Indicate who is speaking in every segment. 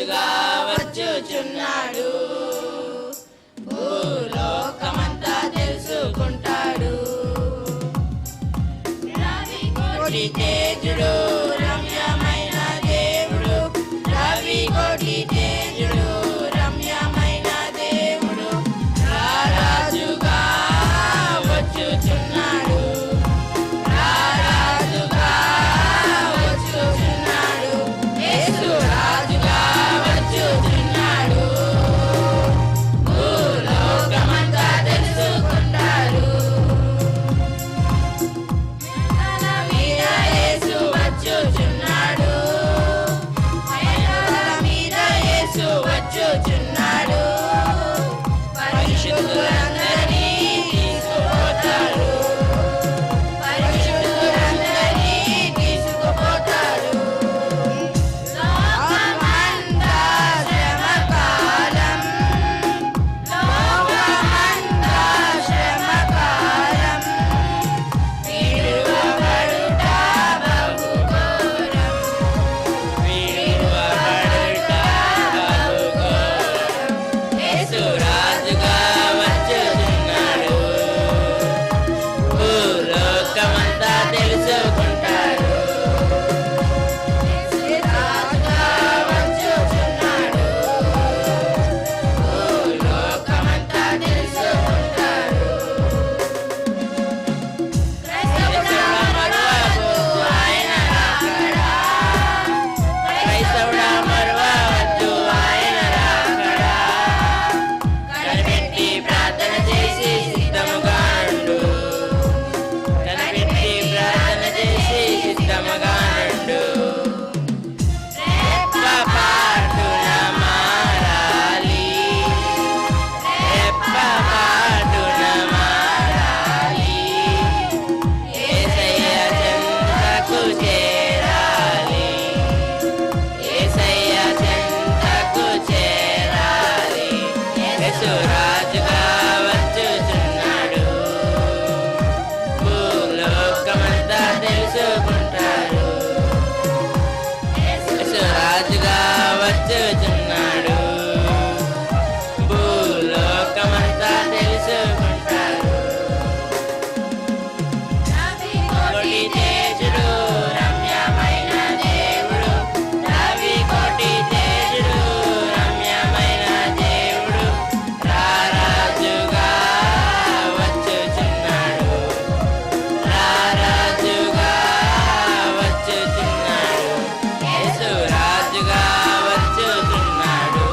Speaker 1: రాజుగా వచ్చుచున్నాడు. భూలోకమంతా తెలుసుకుంటాడు. రవి కోటి తేజుడు, రమ్యమైన దేవుడు. రవి కోటి తేజుడు, రమ్యమైన దేవుడు. రాజుగా వచ్చుచున్నాడు. రాజుగా వచ్చుచున్నాడు. యేసు రాజుగా వచ్చుచున్నాడు. భూలోకమంతా తెలుసుకుంటాడు. మేఘాల మీద యేసు వచ్చుచున్నాడు. మేఘాల మీద యేసు వచ్చుచున్నాడు. పరిశుద్ధులందరినీ తీసుకుపోతాడు. పరిశుద్ధులందరినీ తీసుకుపోతాడు. లోకమంతా శ్రమకాలం. లోకమంతా శ్రమకాలం. విడువబడుట బహు ఘోరం. విడువబడుట బహు ఘోరం. యేసు రాజుగా వచ్చుచున్నాడు. భూలోకమంతా తెలుసుకుంటాడు. యేసు రాజుగా వచ్చుచున్నాడు. భూలోకమంతా తెలుసుకుంటాడు. క్రైస్తవుడా మరువవద్దు ఆయన రాకడా. క్రైస్తవుడా మరువవద్దు ఆయన రాకడా. కనిపెట్టి ప్రార్థన చేసి సిద్ధముగా ఉండు. కనిపెట్టి ప్రార్థన చేసి సిద్ధముగా ఉండు. రెప్పపాటున మారాలి. రెప్పపాటున మారాలి. యేసయ్య చెంతకు చేరాలి. యేసయ్య చెంతకు చేరాలి. యేసు రాజుగా వచ్చుచున్నాడు. భూలోకమంతా తెలుసుకుంటాడు. యేసు రాజుగా వచ్చుచున్నాడు. భూలోకమంతా తెలుసుకుంటాడు. రవి కోటి తేజుడు, రమ్యమైన దేవుడు. రవి కోటి తేజుడు, రమ్యమైన దేవుడు. రాజుగా వచ్చుచున్నాడు. రాజుగా వచ్చుచున్నాడు. యేసు రాజుగా వచ్చుచున్నాడు.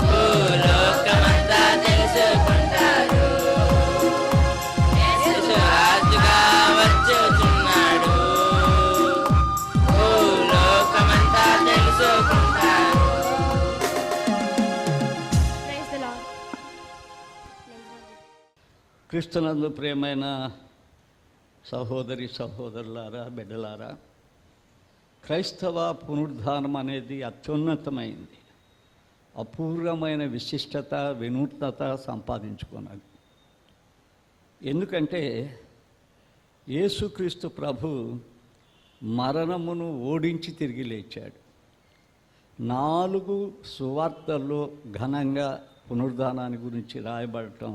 Speaker 1: భూలోకమంతా తెలుసుకుంటాడు. యేసు రాజుగా వచ్చుచున్నాడు. భూలోకమంతా తెలుసుకుంటాడు.
Speaker 2: క్రీస్తునందు ప్రియమైన సహోదరి సహోదరులారా, బిడ్డలారా, క్రైస్తవ పునరుద్ధానం అనేది అత్యున్నతమైంది, అపూర్వమైన విశిష్టత, వినూత్నత సంపాదించుకున్నది. ఎందుకంటే యేసుక్రీస్తు ప్రభు మరణమును ఓడించి తిరిగి లేచాడు. 4 సువార్తల్లో ఘనంగా పునరుద్ధానాన్ని గురించి రాయబడటం,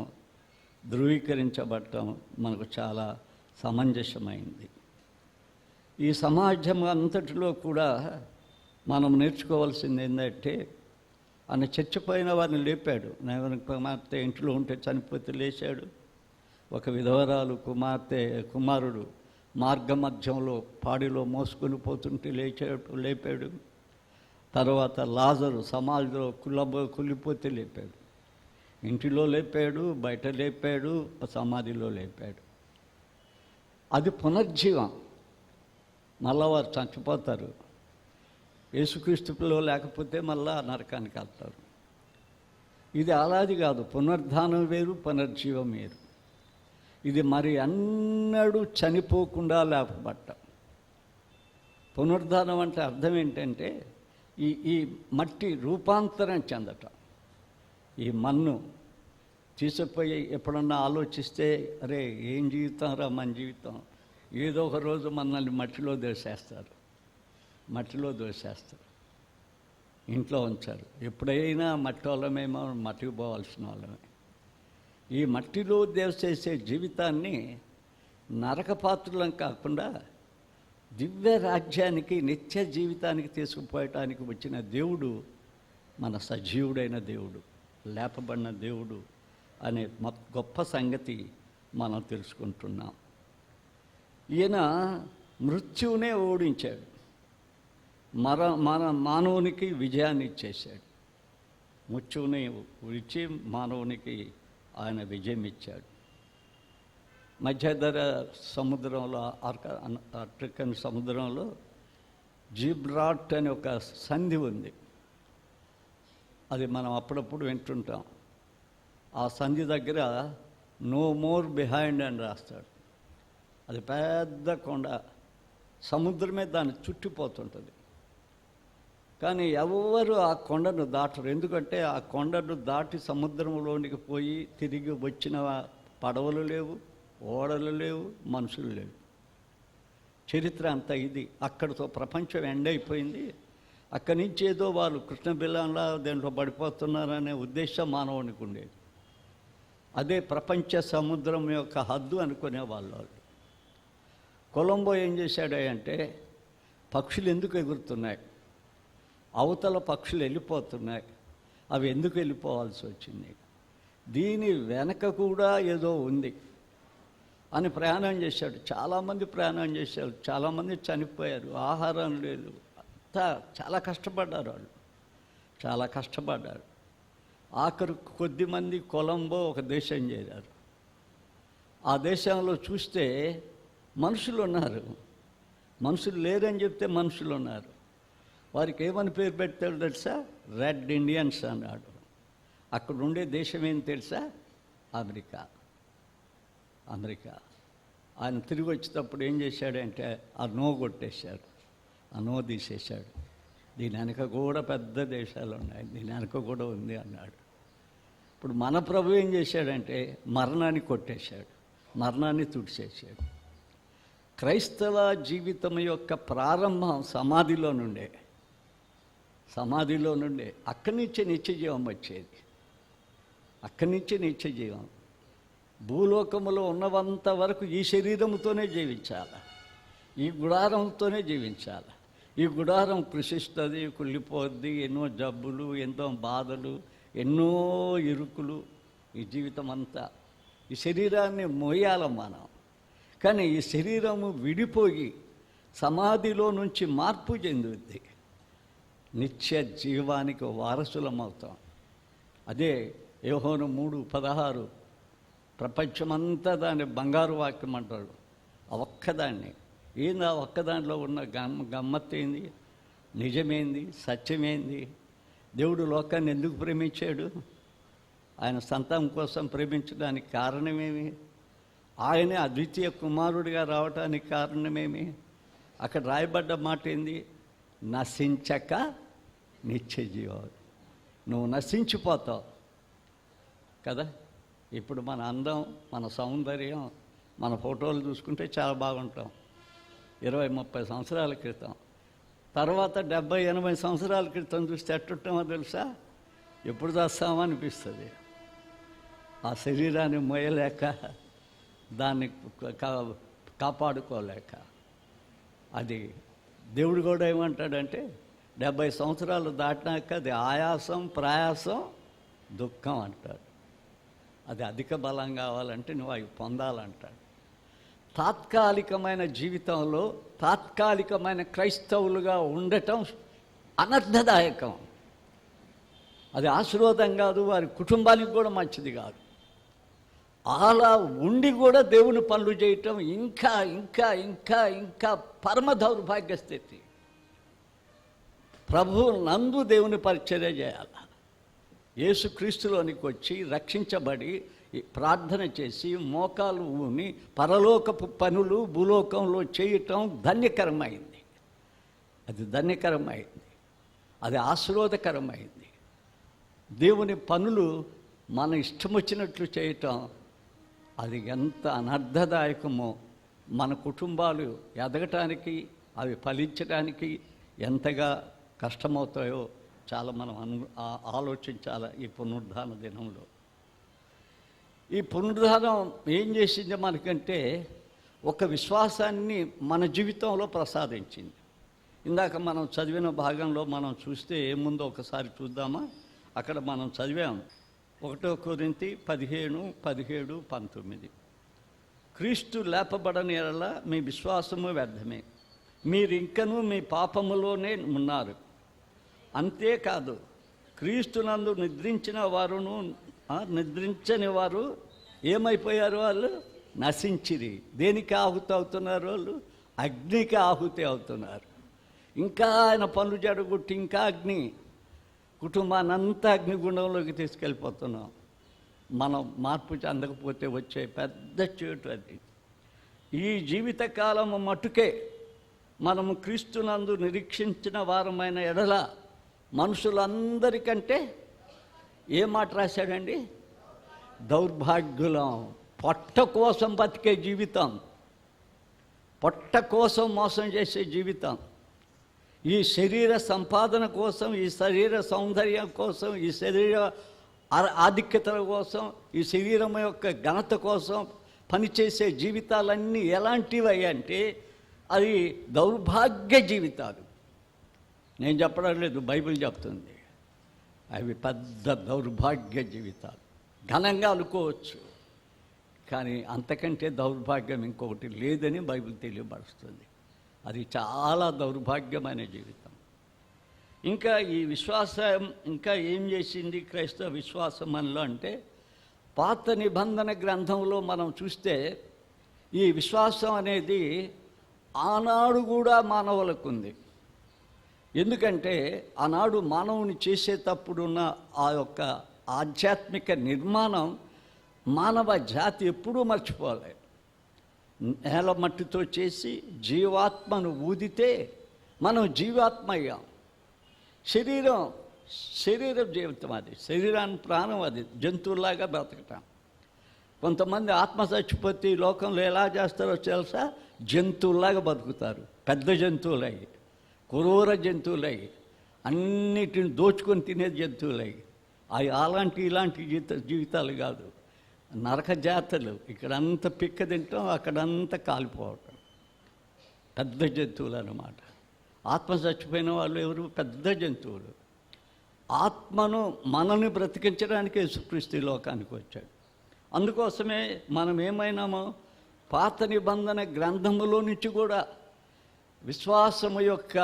Speaker 2: ధృవీకరించబడటం మనకు చాలా సమంజసమైంది. ఈ సమాజం అంతటిలో కూడా మనం నేర్చుకోవాల్సింది ఏంటంటే, ఆయన చచ్చిపోయిన వారిని లేపాడు. కుమార్తె ఇంట్లో ఉంటే చనిపోతే లేచాడు. ఒక విధవరాలు కుమారుడు మార్గమధ్యంలో పాడిలో మోసుకొని పోతుంటే లేపాడు. తర్వాత లాజరు సమాధిలో కుళ్ళిపోతే లేపాడు. ఇంటిలో లేపాడు, బయట లేపాడు, సమాధిలో లేపాడు. అది పునర్జీవం. మళ్ళా వారు చచ్చిపోతారు. యేసుక్రీస్తులో లేకపోతే మళ్ళా నరకానికి వెళ్తారు. ఇది అలాది కాదు. పునరుద్ధానం వేరు, పునర్జీవం వేరు. ఇది మరి అన్నడూ చనిపోకుండా లేపబట్ట. పునరుద్ధానం అంటే అర్థం ఏంటంటే, ఈ మట్టి రూపాంతరం చెందటం. ఈ మన్ను తీసుకుపోయి ఎప్పుడన్నా ఆలోచిస్తే, అరే ఏం జీవితం రా మన జీవితం, ఏదో ఒక రోజు మనల్ని మట్టిలో దోసేస్తారు. ఇంట్లో ఉంచారు. ఎప్పుడైనా మట్టి వాళ్ళమేమో మట్టికి పోవాల్సిన వాళ్ళమే. ఈ మట్టిలో చేసే జీవితాన్ని నరకపాత్రులం కాకుండా దివ్య రాజ్యానికి, నిత్య జీవితానికి తీసుకుపోయటానికి వచ్చిన దేవుడు మన సజీవుడైన దేవుడు, లేపబడిన దేవుడు అనే గొప్ప సంగతి మనం తెలుసుకుంటున్నాం. ఈయన మృత్యువునే ఓడించాడు, మన మానవునికి విజయాన్ని ఇచ్చేశాడు. మృత్యువుని విడిచి మానవునికి ఆయన విజయం ఇచ్చాడు. మధ్యధర సముద్రంలో, ఆఫ్రికన్ సముద్రంలో జిబ్రాల్టర్ అనే ఒక సంధి ఉంది. అది మనం అప్పుడప్పుడు వింటుంటాం. ఆ సంధి దగ్గర నో మోర్ బిహైండ్ అని రాస్తాడు. అది పెద్ద కొండ, సముద్రమే దాన్ని చుట్టిపోతుంటుంది. కానీ ఎవరు ఆ కొండను దాటరు. ఎందుకంటే ఆ కొండను దాటి సముద్రంలోనికి పోయి తిరిగి వచ్చిన పడవలు లేవు, ఓడలు లేవు, మనుషులు లేవు. చరిత్ర అంతా ఇది. అక్కడితో ప్రపంచం ఎండ్ అయిపోయింది. అక్కడి నుంచి ఏదో వాళ్ళు కృష్ణబిల్లంలా దేంట్లో పడిపోతున్నారనే ఉద్దేశం మానవునికి ఉండేది. అదే ప్రపంచ సముద్రం యొక్క హద్దు అనుకునే వాళ్ళు. కొలంబో ఏం చేశాడంటే, పక్షులు ఎందుకు ఎగురుతున్నాయి, అవతల పక్షులు వెళ్ళిపోతున్నాయి, అవి ఎందుకు వెళ్ళిపోవాల్సి వచ్చింది, దీని వెనక కూడా ఏదో ఉంది అని ప్రయాణం చేశాడు. చాలామంది ప్రయాణం చేశారు, చాలామంది చనిపోయారు, ఆహారం లేదు, అంతా చాలా కష్టపడ్డారు. వాళ్ళు చాలా కష్టపడ్డారు. ఆఖరు కొద్దిమంది కొలంబో ఒక దేశం చేరారు. ఆ దేశంలో చూస్తే మనుషులు ఉన్నారు, మనుషులు లేరని చెప్తే మనుషులు ఉన్నారు. వారికి ఏమని పేరు పెట్టాడు తెలుసా? రెడ్ ఇండియన్స్ అన్నాడు. అక్కడ ఉండే దేశం ఏం తెలుసా? అమెరికా. ఆయన తిరిగి వచ్చేటప్పుడు ఏం చేశాడంటే ఆ నో కొట్టేశాడు, ఆ నో తీసేశాడు. దీని వెనక కూడా పెద్ద దేశాలు ఉన్నాయి, దీని వెనక కూడా ఉంది అన్నాడు. ఇప్పుడు మన ప్రభు ఏం చేశాడంటే మరణాన్ని కొట్టేశాడు, మరణాన్ని తుడిచేశాడు. క్రైస్తవ జీవితం యొక్క ప్రారంభం సమాధిలో నుండే అక్కడి నుంచే నిత్యజీవం వచ్చేది. అక్కడి నుంచే నిత్యజీవం. భూలోకములో ఉన్నంత వరకు ఈ శరీరంతోనే జీవించాలి, ఈ గుడారంతోనే జీవించాలి. ఈ గుడారం కృషిస్తుంది, కుళ్ళిపోద్ది, ఎన్నో జబ్బులు, ఎన్నో బాధలు, ఎన్నో ఇరుకులు, ఈ జీవితం అంతా. ఈ శరీరాన్ని మోయాలి మనం. కానీ ఈ శరీరము విడిపోయి సమాధిలో నుంచి మార్పు చెందుద్ది, నిత్య జీవానికి వారసులమవుతాం. అదే యోహోను 3:16 ప్రపంచమంతా దాన్ని బంగారు వాక్యం అంటాడు. ఆ ఒక్కదాన్ని ఏంది, ఆ ఒక్కదాంట్లో ఉన్న గమ్మత్తేంది, నిజమేంది, సత్యమేంది? దేవుడు లోకాన్ని ఎందుకు ప్రేమించాడు? ఆయన సంతానం కోసం ప్రేమించడానికి కారణమేమి? ఆయనే అద్వితీయ కుమారుడిగా రావటానికి కారణమేమి? అక్కడ రాయబడ్డ మాట ఏంది? నశించక నిత్య జీవం. నువ్వు నశించిపోతావు కదా. ఇప్పుడు మన అందం, మన సౌందర్యం, మన ఫోటోలు చూసుకుంటే చాలా బాగుంటాం 20-30 సంవత్సరాల క్రితం. తర్వాత 70-80 సంవత్సరాల క్రితం చూస్తే ఎట్టుంటామో తెలుసా? ఎప్పుడు చేస్తామో అనిపిస్తుంది. ఆ శరీరాన్ని మోయలేక, దాన్ని కాపాడుకోలేక. అది దేవుడు కూడా ఏమంటాడంటే 70 సంవత్సరాలు దాటినాక అది ఆయాసం, ప్రయాసం, దుఃఖం అంటాడు. అది అధిక బలం కావాలంటే నువ్వు అవి పొందాలంటాడు. తాత్కాలికమైన జీవితంలో తాత్కాలికమైన క్రైస్తవులుగా ఉండటం అనర్థదాయకం. అది ఆశీర్వాదం కాదు, వారి కుటుంబానికి కూడా మంచిది కాదు. అలా ఉండి కూడా దేవుని పనులు చేయటం ఇంకా ఇంకా ఇంకా ఇంకా పరమ దౌర్భాగ్య స్థితి. ప్రభువు నందు దేవుని పరిచర్య చేయాలి. యేసుక్రీస్తులోనికి వచ్చి రక్షించబడి ప్రార్థన చేసి మోకాలు ఊని పరలోకపు పనులు భూలోకంలో చేయటం ధన్యకరమైంది. అది ధన్యకరమైంది, అది ఆశీర్వాదకరమైంది. దేవుని పనులు మన ఇష్టం వచ్చినట్లు చేయటం అది ఎంత అనర్థదాయకమో, మన కుటుంబాలు ఎదగటానికి, అవి ఫలించడానికి ఎంతగా కష్టమవుతాయో చాలా మనం ఆలోచించాలి ఈ పునరుద్ధాన దినంలో. ఈ పునరుద్ధానం ఏం చేసింది మనకంటే ఒక విశ్వాసాన్ని మన జీవితంలో ప్రసాదించింది. ఇందాక మనం చదివిన భాగంలో మనం చూస్తే ఏముందో ఒకసారి చూద్దామా? అక్కడ మనం చదివాం 1 కొరింథీ 15:17-19. క్రీస్తు లేపబడని యెడల మీ విశ్వాసము వ్యర్థమే, మీరు ఇంకనూ మీ పాపములోనే ఉన్నారు. అంతేకాదు క్రీస్తునందు నిద్రించిన వారును నిద్రించని వారు ఏమైపోయారు? వాళ్ళు నశించిరి. దేనికి ఆహుతి అవుతున్నారు? వాళ్ళు అగ్నికి ఆహుతి అవుతున్నారు. ఇంకా ఆయన పనులు జడగొట్టి ఇంకా అగ్ని, కుటుంబాన్ని అంతా అగ్నిగుండంలోకి తీసుకెళ్ళిపోతున్నాం. మనం మార్పు చెందకపోతే వచ్చే పెద్ద చేటు అది. ఈ జీవితకాలము మట్టుకే మనము క్రీస్తునందు నిరీక్షించిన వారమైన ఎడల మనుషులందరికంటే ఏ మాట రాశాడండి? దౌర్భాగ్యులం. పొట్ట కోసం బతికే జీవితం, పొట్ట కోసం మోసం చేసే జీవితం, ఈ శరీర సంపాదన కోసం, ఈ శరీర సౌందర్యం కోసం, ఈ శరీర ఆధిక్యతల కోసం, ఈ శరీరం యొక్క ఘనత కోసం పనిచేసే జీవితాలన్నీ ఎలాంటివి అంటే అది దౌర్భాగ్య జీవితాలు. నేను చెప్పడం లేదు, బైబిల్ చెప్తుంది. అవి పెద్ద దౌర్భాగ్య జీవితాలు. ఘనంగా అనుకోవచ్చు, కానీ అంతకంటే దౌర్భాగ్యం ఇంకొకటి లేదని బైబిల్ తెలియపరుస్తుంది. అది చాలా దౌర్భాగ్యమైన జీవితం. ఇంకా ఈ విశ్వాసం ఇంకా ఏం చేసింది క్రైస్తవ విశ్వాసం మనలో అంటే, పాత నిబంధన గ్రంథంలో మనం చూస్తే ఈ విశ్వాసం అనేది ఆనాడు కూడా మానవులకు ఉంది. ఎందుకంటే ఆనాడు మానవుని చేసేటప్పుడున్న ఆ యొక్క ఆధ్యాత్మిక నిర్మాణం మానవ జాతి ఎప్పుడూ మర్చిపోలే. నేల మట్టితో చేసి జీవాత్మను ఊదితే మనం జీవాత్మ అయ్యాం. శరీరం జీవితం, అది శరీరాన్ని ప్రాణం, అది జంతువులాగా బ్రతకటం. కొంతమంది ఆత్మ చచ్చిపోతే ఈ లోకంలో ఎలా చేస్తారో తెలుసా? జంతువులాగా బతుకుతారు. పెద్ద జంతువులయ్యి, క్రూర జంతువులయ్యి, అన్నిటిని దోచుకొని తినే జంతువులయ్యి. అవి ఇలాంటి జీవితాలు కాదు, నరక జాతలు. ఇక్కడంతా పిక్క తింటాం, అక్కడంతా కాలిపోవటం. పెద్ద జంతువులు అన్నమాట. ఆత్మ చచ్చిపోయిన వాళ్ళు ఎవరు? పెద్ద జంతువులు. ఆత్మను మనల్ని బ్రతికించడానికి యేసుక్రీస్తు లోకానికి వచ్చాడు. అందుకోసమే మనం ఏమైనామో పాత నిబంధన గ్రంథములో నుంచి కూడా విశ్వాసము యొక్క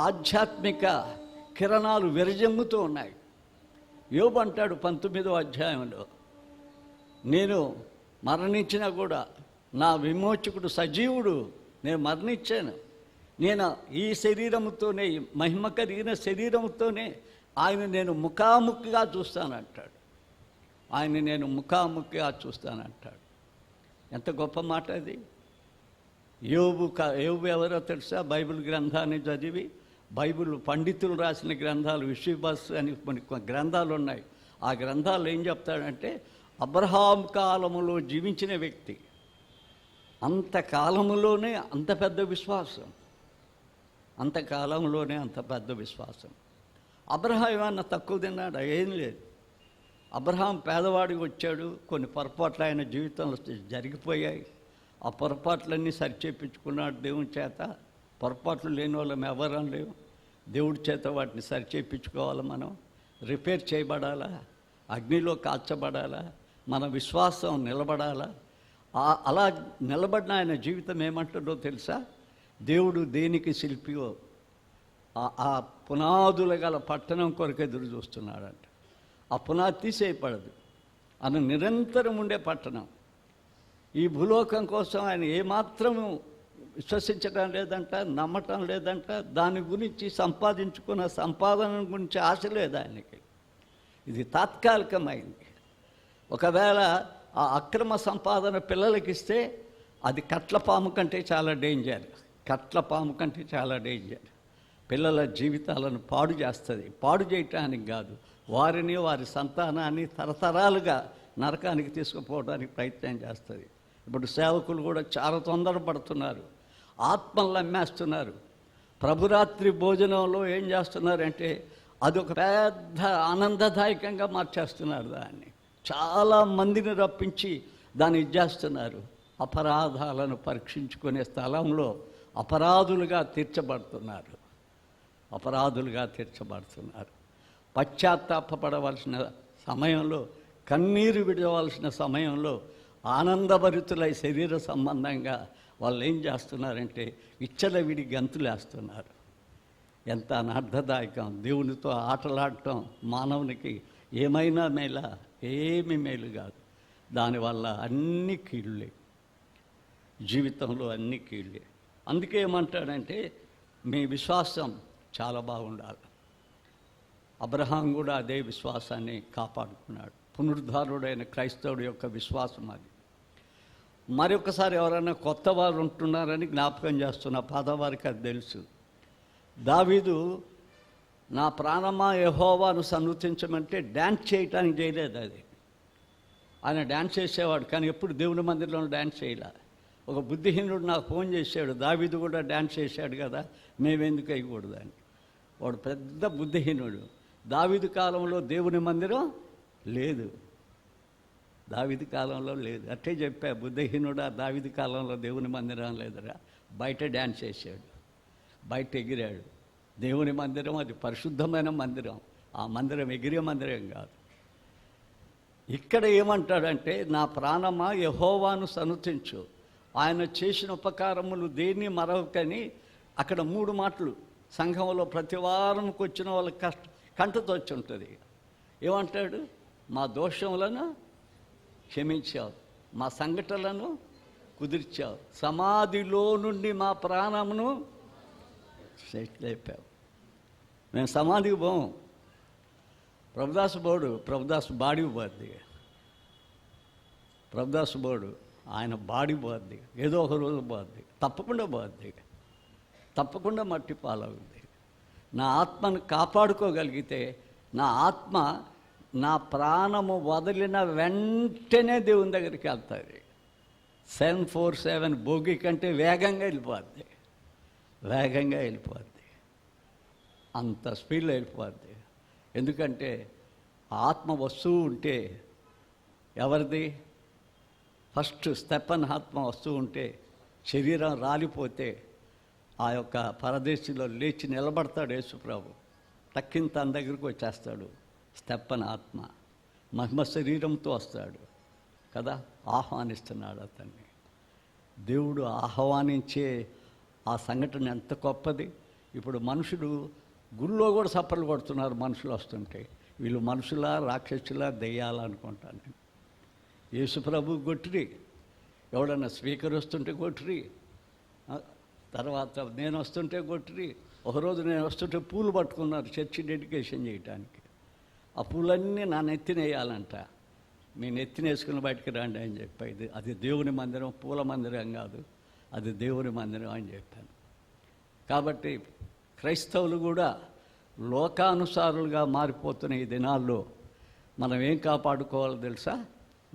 Speaker 2: ఆధ్యాత్మిక కిరణాలు విరజమ్ముతూ ఉన్నాయి. యోబు అంటాడు 19వ అధ్యాయంలో, నేను మరణించినా కూడా నా విమోచకుడు సజీవుడు, నేను మరణించాను, నేను ఈ శరీరంతోనే, మహిమ కలిగిన శరీరంతోనే నేను ముఖాముఖిగా చూస్తానంటాడు. నేను ముఖాముఖిగా చూస్తానంటాడు. ఎంత గొప్ప మాట అది. యోబు ఎవరో తెలుసా? బైబిల్ గ్రంథాన్ని చదివి, బైబిల్ పండితులు రాసిన గ్రంథాలు, విషయబస్ అని కొన్ని గ్రంథాలు ఉన్నాయి. ఆ గ్రంథాలు ఏం చెప్తాడంటే, అబ్రహాం కాలములో జీవించిన వ్యక్తి, అంతకాలంలోనే అంత పెద్ద విశ్వాసం, అంతకాలంలోనే అంత పెద్ద విశ్వాసం. అబ్రహాం ఏమన్నా తక్కువ తిన్నాడా? ఏం లేదు. అబ్రహాం పేదవాడికి వచ్చాడు. కొన్ని పొరపాట్లు ఆయన జీవితంలో జరిగిపోయాయి. ఆ పొరపాట్లన్నీ సరిచేపించుకున్నాడు దేవుని చేత. పొరపాట్లు లేని వాళ్ళం ఎవరం లేవు. దేవుడి చేత వాటిని సరిచేపించుకోవాలి. మనం రిపేర్ చేయబడాలా, అగ్నిలో కాల్చబడాలా, మన విశ్వాసం నిలబడాలా. అలా నిలబడిన ఆయన జీవితం ఏమంటుందో తెలుసా? దేవుడు దేనికి శిల్పియో ఆ పునాదుల గల పట్టణం కొరకు ఎదురు చూస్తున్నాడంట. ఆ పునాది తీసేయపడదు. ఆయన నిరంతరం ఉండే పట్టణం. ఈ భూలోకం కోసం ఆయన ఏమాత్రము విశ్వసించడం లేదంట, నమ్మటం లేదంట. దాని గురించి సంపాదించుకున్న సంపాదన గురించి ఆశ లేదు ఆయనకి. ఇది తాత్కాలికమైంది. ఒకవేళ ఆ అక్రమ సంపాదన పిల్లలకి ఇస్తే అది కట్లపాము కంటే చాలా డేంజర్. కట్లపాము కంటే చాలా డేంజర్. పిల్లల జీవితాలను పాడు చేస్తుంది. పాడు చేయటానికి కాదు, వారిని వారి సంతానాన్ని తరతరాలుగా నరకానికి తీసుకుపోవడానికి ప్రయత్నం చేస్తుంది. ఇప్పుడు సేవకులు కూడా చాలా తొందరపడుతున్నారు. ఆత్మలను అమ్మేస్తున్నారు. ప్రభురాత్రి భోజనంలో ఏం చేస్తున్నారంటే అదొక పెద్ద ఆనందదాయకంగా మార్చేస్తున్నారు దాన్ని. చాలా మందిని రప్పించి దాన్ని ఇచ్చేస్తున్నారు. అపరాధాలను పరీక్షించుకునే స్థలంలో అపరాధులుగా తీర్చబడుతున్నారు. పశ్చాత్తాపడవలసిన సమయంలో, కన్నీరు విడవలసిన సమయంలో ఆనందభరితులై శరీర సంబంధంగా వాళ్ళు ఏం చేస్తున్నారంటే విచ్చలవిడి గంతులేస్తున్నారు. ఎంత అనర్థదాయకం! దేవునితో ఆటలాడటం మానవునికి ఏమైనా మేలా? ఏమి మేలు కాదు. దానివల్ల అన్ని కీళ్ళే, జీవితంలో అన్ని కీళ్ళే. అందుకే ఏమంటాడంటే మీ విశ్వాసం చాలా బాగుండాలి. అబ్రహాం కూడా అదే విశ్వాసాన్ని కాపాడుకున్నాడు. పునరుద్ధారుడైన క్రైస్తవుడి యొక్క విశ్వాసం అది. మరొకసారి ఎవరైనా కొత్త వారు ఉంటున్నారని జ్ఞాపకం చేస్తున్న పాతవారికి అది తెలుసు. దావీదు నా ప్రాణమా యెహోవాను సన్నుతించమంటే డ్యాన్స్ చేయటానికి చేయలేదు. అది ఆయన డ్యాన్స్ చేసేవాడు, కానీ ఎప్పుడు దేవుని మందిరంలో డ్యాన్స్ చేయలే. ఒక బుద్ధిహీనుడు నాకు ఫోన్ చేశాడు, దావీదు కూడా డ్యాన్స్ చేశాడు కదా, మేమెందుకు వేయకూడదు అని. వాడు పెద్ద బుద్ధిహీనుడు. దావీదు కాలంలో దేవుని మందిరం లేదు, దావీదు కాలంలో లేదు. అట్టే చెప్పా, బుద్ధిహీనుడా దావీదు కాలంలో దేవుని మందిరం లేదురా. బయట డ్యాన్స్ చేశాడు, బయట ఎగిరాడు. దేవుని మందిరం అది పరిశుద్ధమైన మందిరం, ఆ మందిరం ఎగిరే మందిరం కాదు. ఇక్కడ ఏమంటాడంటే నా ప్రాణమా యెహోవాను సన్నుతించు, ఆయన చేసిన ఉపకారములు దేన్ని మరవకని. అక్కడ 3 మాటలు సంఘంలో ప్రతి వారంకి వచ్చిన వాళ్ళకి కంటతో వచ్చి ఉంటుంది. ఏమంటాడు? మా దోషములను క్షమించావు, మా సంఘటనలను కుదిర్చావు, సమాధిలో నుండి మా ప్రాణమును లేపావు. మేము సమాధికి పోము. ప్రభుదాసు బాడీ పోద్ది, ప్రభుదాసు బోడు ఆయన బాడీ పోద్ది, ఏదో ఒక రోజు పోద్ది, తప్పకుండా మట్టి పాలవుద్ది. నా ఆత్మను కాపాడుకోగలిగితే, నా ఆత్మ నా ప్రాణము వదిలిన వెంటనే దేవుని దగ్గరికి వెళ్తుంది. 747 భోగి కంటే వేగంగా వెళ్ళిపోద్ది, అంత స్పీడ్లో వెళ్ళిపోద్ది. ఎందుకంటే ఆత్మ వస్తువు ఉంటే, ఎవరిది? ఫస్ట్ స్టెఫన్ ఆత్మ వస్తువు ఉంటే, శరీరం రాలిపోతే ఆ యొక్క పరదేశిలో లేచి నిలబడతాడు యేసుప్రభు. తక్కిన తన దగ్గరికి వచ్చేస్తాడు. స్టెఫన్ ఆత్మ మహిమ శరీరంతో వస్తాడు కదా, ఆహ్వానిస్తున్నాడు అతన్ని. దేవుడు ఆహ్వానించే ఆ సంఘటన ఎంత గొప్పది. ఇప్పుడు మనుషులు గుళ్ళో కూడా సప్పలు కొడుతున్నారు. మనుషులు వస్తుంటే వీళ్ళు మనుషులా రాక్షసులా దెయ్యాలా అనుకుంటాను నేను. యేసుప్రభు కొట్టిరి, ఎవడన్నా స్పీకర్ వస్తుంటే కొట్టిరి, తర్వాత నేను వస్తుంటే కొట్టిరి. ఒకరోజు నేను వస్తుంటే పూలు పట్టుకున్నారు చర్చి డెడికేషన్ చేయడానికి. ఆ పూలన్నీ నా నెత్తిన వేయాలంట. మీ నెత్తిన వేసుకుని బయటికి రండి అని చెప్పి, అది దేవుని మందిరం, పూల మందిరం కాదు, అది దేవుని మందిరం అని చెప్పాను. కాబట్టి క్రైస్తవులు కూడా లోకానుసారులుగా మారిపోతున్న ఈ దినాల్లో మనం ఏం కాపాడుకోవాలో తెలుసా?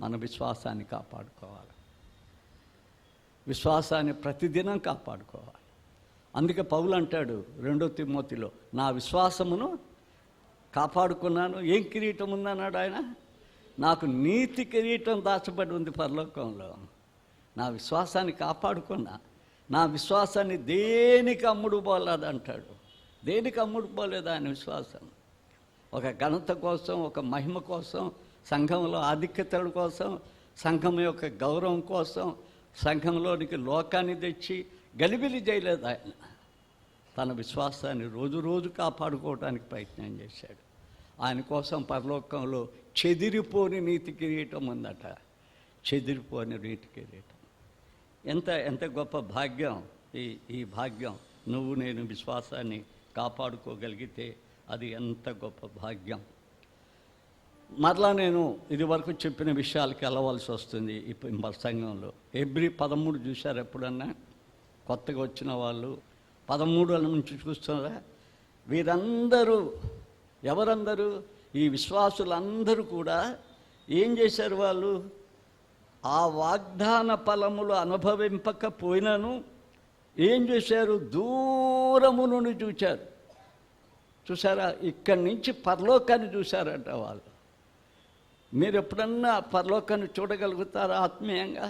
Speaker 2: మన విశ్వాసాన్ని కాపాడుకోవాలి. విశ్వాసాన్ని ప్రతిదినం కాపాడుకోవాలి. అందుకే పౌలు అంటాడు 2 తిమోతిలో, నా విశ్వాసమును కాపాడుకున్నాను. ఏం కిరీటం ఉందన్నాడు ఆయన? నాకు నీతి కిరీటం దాచబడి ఉంది పరలోకంలో. నా విశ్వాసాన్ని కాపాడుకున్నా. నా విశ్వాసాన్ని దేనికి అమ్ముడు పోలేదు అంటాడు. దేనికి అమ్ముడు పోలేదు ఆయన విశ్వాసం? ఒక ఘనత కోసం, ఒక మహిమ కోసం, సంఘంలో ఆధిక్యతల కోసం, సంఘం యొక్క గౌరవం కోసం, సంఘంలోనికి లోకాన్ని తెచ్చి గలిబిలి చేయలేదు ఆయన. తన విశ్వాసాన్ని రోజు కాపాడుకోవడానికి ప్రయత్నం చేశాడు. ఆయన కోసం పరలోకంలో చెదిరిపోని నీతి కిరీటం ఉందట. చెదిరిపోని నీతి కిరీటం. ఎంత గొప్ప భాగ్యం ఈ భాగ్యం. నువ్వు నేను విశ్వాసాన్ని కాపాడుకోగలిగితే అది ఎంత గొప్ప భాగ్యం. మరలా నేను ఇది వరకు చెప్పిన విషయాలకి వెళ్ళవలసి వస్తుంది ఇప్పుడు సంఘంలో. ఎబ్రి 13 చూశారు ఎప్పుడన్నా? కొత్తగా వచ్చిన వాళ్ళు 13 నుంచి చూస్తున్నారా? వీరందరూ ఎవరందరూ? ఈ విశ్వాసులందరూ కూడా ఏం చేశారు? వాళ్ళు ఆ వాగ్దాన ఫలములు అనుభవింపకపోయినను ఏం చూశారు? దూరము నుండి చూశారు. చూసారా? ఇక్కడి నుంచి పరలోకాన్ని చూశారట వాళ్ళు. మీరు ఎప్పుడన్నా పరలోకాన్ని చూడగలుగుతారా ఆత్మీయంగా?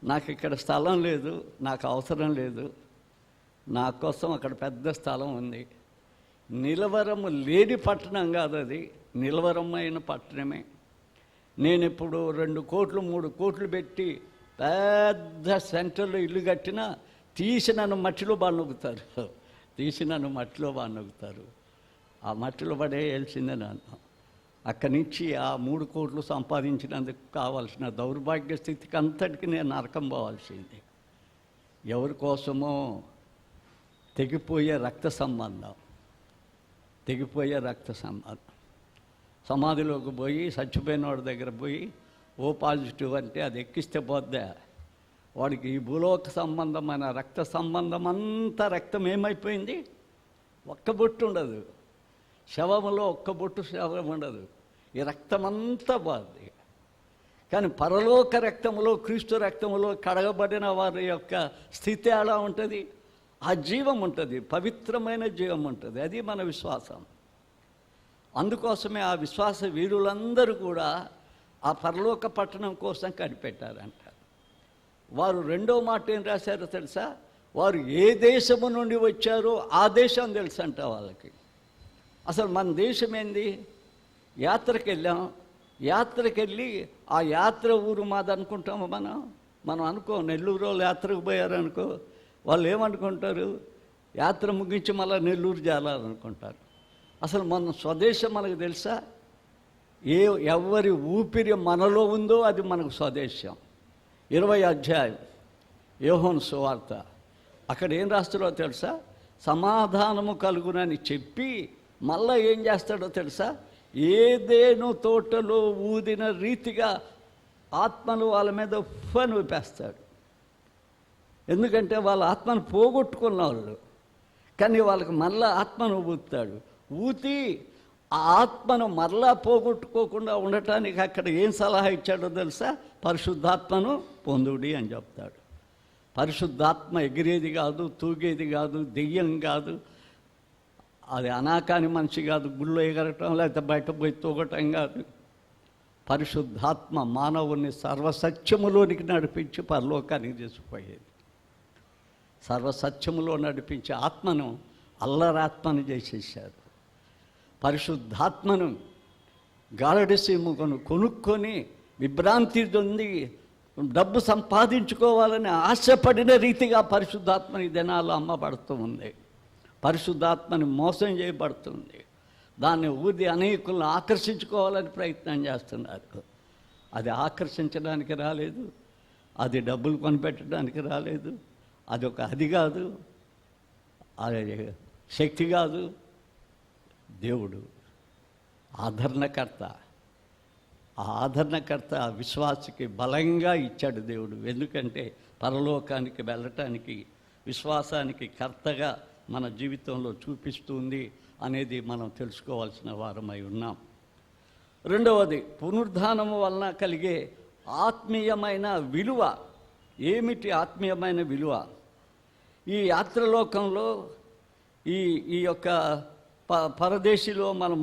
Speaker 2: నాకు ఇక్కడ స్థలం లేదు, నాకు అవసరం లేదు, నా కోసం అక్కడ పెద్ద స్థలం ఉంది. నిలవరము లేని పట్టణం కాదు అది, నిలవరమైన పట్టణమే. నేను ఇప్పుడు 2 కోట్లు 3 కోట్లు పెట్టి పెద్ద సెంటర్లో ఇల్లు కట్టినా తీసి నన్ను మట్టిలో బాగా తీసి నన్ను మట్టిలో బాగా ఆ మట్టిలో పడేయాల్సిందే నన్ను. అక్కడి నుంచి ఆ 3 కోట్లు సంపాదించినందుకు కావాల్సిన దౌర్భాగ్య స్థితికి అంతటికి నేను నరకం పోవాల్సింది. ఎవరి కోసమో తెగిపోయే రక్త సంబంధం, తెగిపోయే రక్త సంబంధం. సమాధిలోకి పోయి చచ్చిపోయిన వాడి దగ్గర పోయి ఓ పాజిటివ్ అంటే అది ఎక్కిస్తే పోద్దా? వాడికి ఈ భూలోక సంబంధమైన రక్త సంబంధం అంతా రక్తం ఏమైపోయింది? ఒక్క బొట్టు ఉండదు శవములో, ఒక్క బొట్టు శవం ఉండదు. ఈ రక్తమంతా పోద్ది. కానీ పరలోక రక్తములో, క్రీస్తు రక్తములో కడగబడిన వారి యొక్క స్థితి ఎలా ఉంటుంది? ఆ జీవం ఉంటుంది, పవిత్రమైన జీవం ఉంటుంది. అది మన విశ్వాసం. అందుకోసమే ఆ విశ్వాస వీరులందరూ కూడా ఆ పరలోక పట్టణం కోసం కనిపెట్టారంట. వారు రెండో మాట ఏం రాశారో తెలుసా? వారు ఏ దేశము నుండి వచ్చారో ఆ దేశం తెలుసంట వాళ్ళకి. అసలు మన దేశం ఏంది? యాత్రకి వెళ్ళాం, యాత్రకి వెళ్ళి ఆ యాత్ర ఊరు మాది అనుకుంటాము మనం అనుకో. నెల్లూరు వాళ్ళు యాత్రకు పోయారనుకో, వాళ్ళు ఏమనుకుంటారు? యాత్ర ముగించి మళ్ళీ నెల్లూరు చేరాలనుకుంటారు. అసలు మన స్వదేశం మనకు తెలుసా? ఎవరి ఊపిరి మనలో ఉందో అది మనకు స్వదేశం. 20వ అధ్యాయం యోహాను సువార్త, అక్కడ ఏం రాస్తాడో తెలుసా? సమాధానము కలుగునని చెప్పి మళ్ళీ ఏం చేస్తాడో తెలుసా? ఏదేను తోటలో ఊదిన రీతిగా ఆత్మను వాళ్ళ మీద ఉఫ్ఫని ఊపేస్తాడు. ఎందుకంటే వాళ్ళ ఆత్మను పోగొట్టుకున్న వాళ్ళు, కానీ వాళ్ళకి మళ్ళీ ఆత్మను ఊపుతాడు. ఊతి ఆ ఆత్మను మరలా పోగొట్టుకోకుండా ఉండటానికి అక్కడ ఏం సలహా ఇచ్చాడో తెలుసా? పరిశుద్ధాత్మను పొందుడి అని చెప్తాడు. పరిశుద్ధాత్మ ఎగిరేది కాదు, తూగేది కాదు, దెయ్యం కాదు, అది అనాకాని మనిషి కాదు, గుళ్ళో ఎగరటం లేకపోతే బయట పోయి తూగటం కాదు. పరిశుద్ధాత్మ మానవుని సర్వసత్యములోనికి నడిపించి పరలోకానికి తీసుకుపోయేది. సర్వసత్యములో నడిపించే ఆత్మను అల్లరాత్మను చేసేసారు. పరిశుద్ధాత్మను గారడిసీమును కొనుక్కొని విభ్రాంతి పొంది డబ్బు సంపాదించుకోవాలని ఆశపడిన రీతిగా పరిశుద్ధాత్మని దినాలు అమ్మబడుతూ ఉంది. పరిశుద్ధాత్మని మోసం చేయబడుతుంది. దాన్ని ఊది అనేకులను ఆకర్షించుకోవాలని ప్రయత్నం చేస్తున్నారు. అది ఆకర్షించడానికి రాలేదు, అది డబ్బులు కొనిపెట్టడానికి రాలేదు, అది అది కాదు, అది శక్తి కాదు. దేవుడు ఆదరణకర్త. ఆ ఆదరణకర్త విశ్వాసకి బలంగా ఇచ్చాడు దేవుడు. ఎందుకంటే పరలోకానికి వెళ్ళటానికి విశ్వాసానికి కర్తగా మన జీవితంలో చూపిస్తుంది అనేది మనం తెలుసుకోవాల్సిన వారమై ఉన్నాం. రెండవది, పునరుద్ధానము వలన కలిగే ఆత్మీయమైన విలువ. ఏమిటి ఆత్మీయమైన విలువ? ఈ యాత్రలోకంలో ఈ యొక్క పరదేశంలో మనం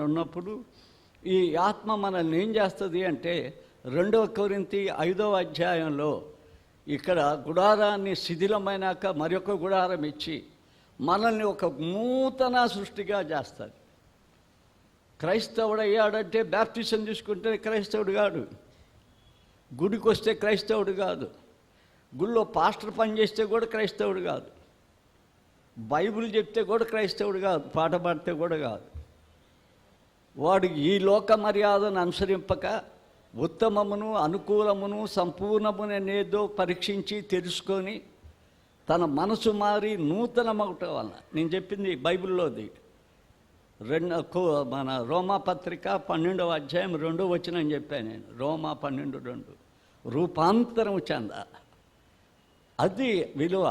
Speaker 2: ఉన్నప్పుడు ఈ ఆత్మ మనల్ని ఏం చేస్తుంది అంటే 2 కొరింథీ 5వ అధ్యాయంలో ఇక్కడ గుడారాన్ని శిథిలమైనాక మరొక గుడారం ఇచ్చి మనల్ని ఒక నూతన సృష్టిగా చేస్తుంది. క్రైస్తవుడు అయ్యాడంటే బ్యాప్టిజం తీసుకుంటే క్రైస్తవుడు కాదు, గుడికి వస్తే క్రైస్తవుడు కాదు, గుళ్ళో పాస్టర్ పనిచేస్తే కూడా క్రైస్తవుడు కాదు, బైబిల్ చెప్తే కూడా క్రైస్తవుడు కాదు, పాట పాడితే కూడా కాదు. వాడు ఈ లోక మర్యాదను అనుసరింపక ఉత్తమమును అనుకూలమును సంపూర్ణమునేదో పరీక్షించి తెలుసుకొని తన మనసు మారి నూతనమవటం వలన, నేను చెప్పింది బైబిల్లోది, మన రోమాపత్రిక 12వ అధ్యాయం 2వ వచనం చెప్పాను నేను. రోమా 12:2 రూపాంతరం చెంద. అది విలువ.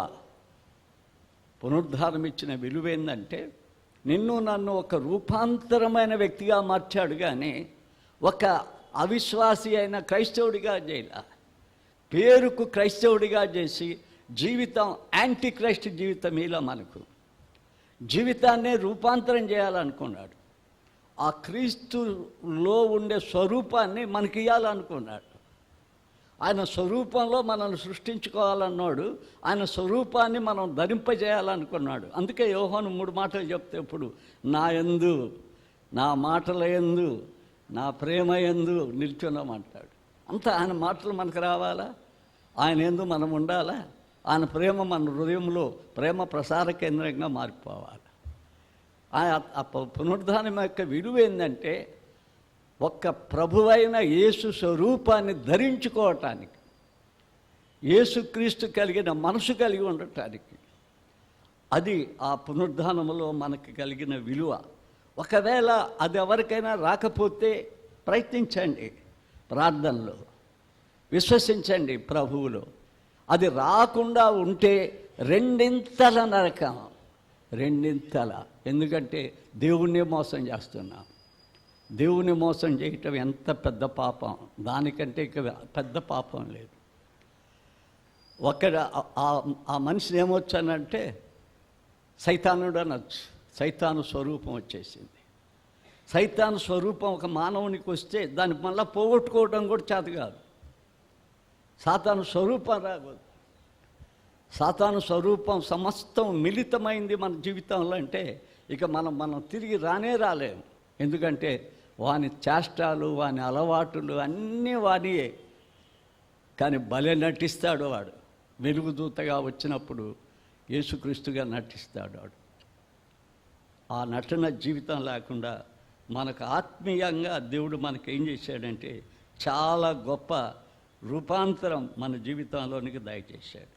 Speaker 2: పునరుద్ధారం ఇచ్చిన విలువ ఏంటంటే నన్ను ఒక రూపాంతరమైన వ్యక్తిగా మార్చాడు, కానీ ఒక అవిశ్వాసి అయిన క్రైస్తవుడిగా చేయలే. పేరుకు క్రైస్తవుడిగా చేసి జీవితం యాంటీ క్రైస్ట్ జీవితం ఇలా మనకు జీవితాన్నే రూపాంతరం చేయాలనుకున్నాడు. ఆ క్రీస్తులో ఉండే స్వరూపాన్ని మనకి ఇవ్వాలనుకున్నాడు. ఆయన స్వరూపంలో మనల్ని సృష్టించుకోవాలన్నాడు. ఆయన స్వరూపాన్ని మనం ధరింపజేయాలనుకున్నాడు. అందుకే యోహాను 3 మాటలు చెప్తే ఇప్పుడు నా యందు, నా మాటల యందు, నా ప్రేమ యందు నిల్చున్నామంటాడు. అంతా ఆయన మాటలు మనకు రావాలా? ఆయన యందు మనం ఉండాలా? ఆయన ప్రేమ మన హృదయంలో ప్రేమ ప్రసార కేంద్రంగా మారిపోవాలి. ఆ పునరుద్ధానం యొక్క విలువ ఏంటంటే ఒక్క ప్రభువైన యేసు స్వరూపాన్ని ధరించుకోవటానికి, యేసుక్రీస్తు కలిగిన మనసు కలిగి ఉండటానికి. అది ఆ పునరుద్ధానంలో మనకు కలిగిన విలువ. ఒకవేళ అది ఎవరికైనా రాకపోతే ప్రయత్నించండి, ప్రార్థనలో విశ్వసించండి, ప్రభువులో. అది రాకుండా ఉంటే రెండింతల నరకం, రెండింతల. ఎందుకంటే దేవుణ్ణి మోసం చేస్తున్నాం. దేవుని మోసం చేయటం ఎంత పెద్ద పాపం, దానికంటే ఇక పెద్ద పాపం లేదు. ఆ మనిషిని ఏమొచ్చానంటే సైతానుడు అనొచ్చు. సైతాను స్వరూపం వచ్చేసింది. సైతాను స్వరూపం ఒక మానవునికి వస్తే దాన్ని మళ్ళీ పోగొట్టుకోవడం కూడా చేత కాదు. సాతాను స్వరూపం రాకూడదు. సాతాను స్వరూపం సమస్తం మిళితమైంది మన జీవితంలో అంటే ఇక మనం తిరిగి రాలేము. ఎందుకంటే వాని చేష్టాలు, వాని అలవాటులు అన్నీ వానియే. కానీ భలే నటిస్తాడు వాడు. వెలుగుదూతగా వచ్చినప్పుడు యేసుక్రీస్తుగా నటిస్తాడు వాడు. ఆ నటన జీవితం లేకుండా మనకు ఆత్మీయంగా దేవుడు మనకి ఏం చేశాడంటే చాలా గొప్ప రూపాంతరం మన జీవితంలోనికి దయచేశాడు.